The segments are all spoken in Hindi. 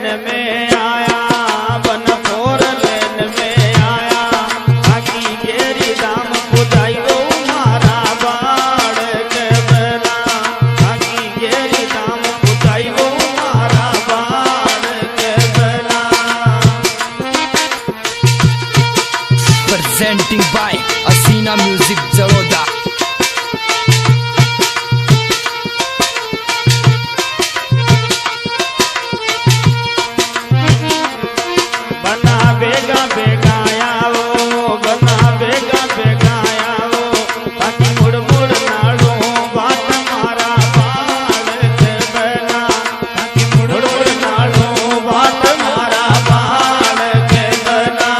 लेन में आया, बन फोर लेन में आया, आकी गेरी धाम पुजायो मारा बाड़ के बेला, आकी गेरी धाम पुजायो मारा बाड़ के बेला। Presenting by Asina Music Zaroda. बेगा बेगा आवो, बना बेगा बेगा आवो, ताकि मुड़ मुड़ नाड़ो बाट मारा बाड़ के बेला, ताकि मुड़ मुड़ नाड़ो बाट मारा बाड़ के बेला,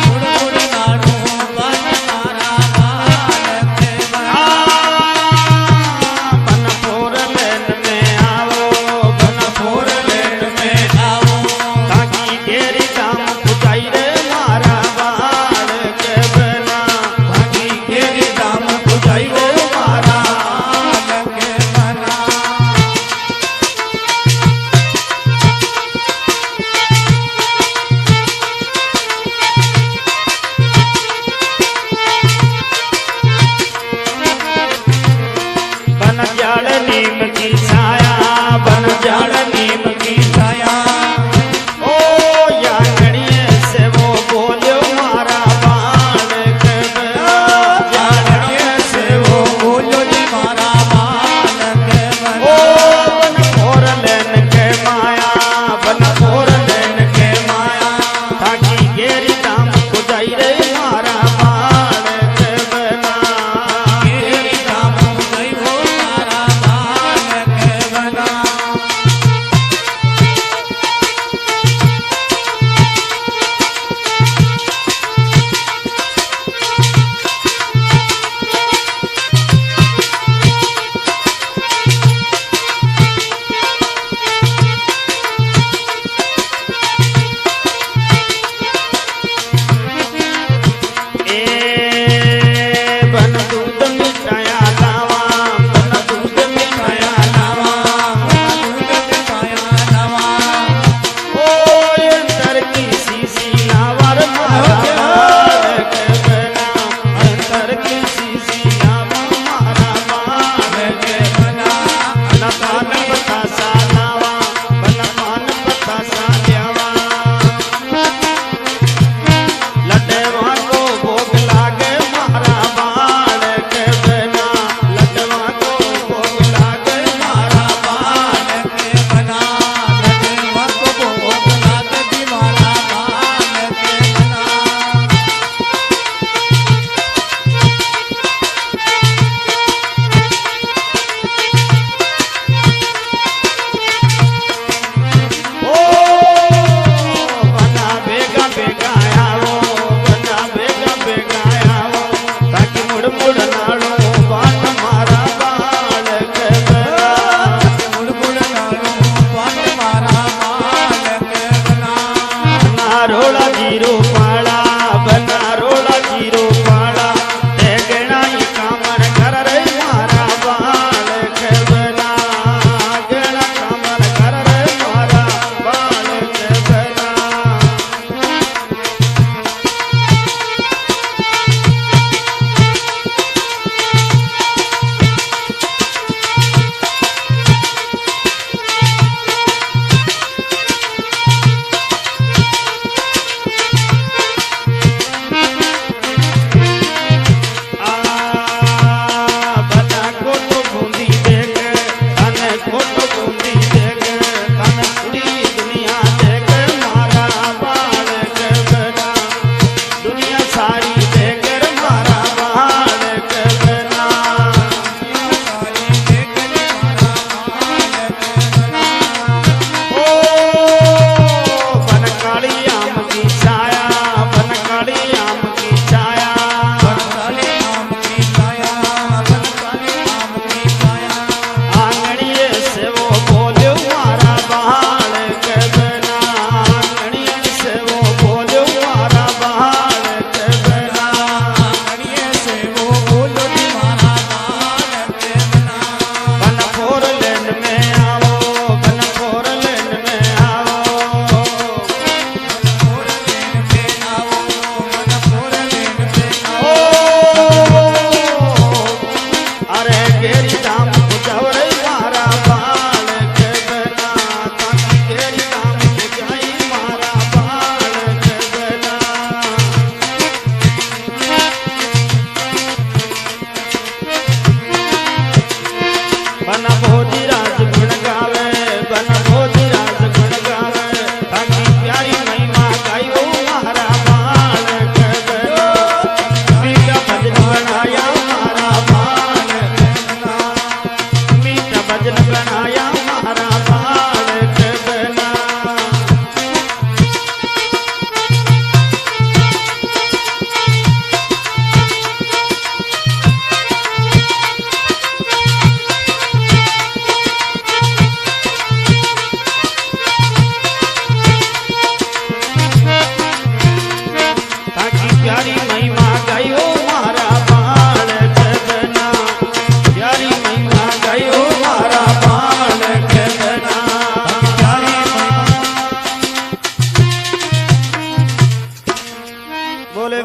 मुड़ मुड़ नाड़ो बाट मारा बाड़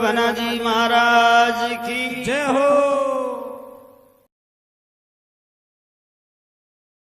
बनाजी महाराज की जय हो।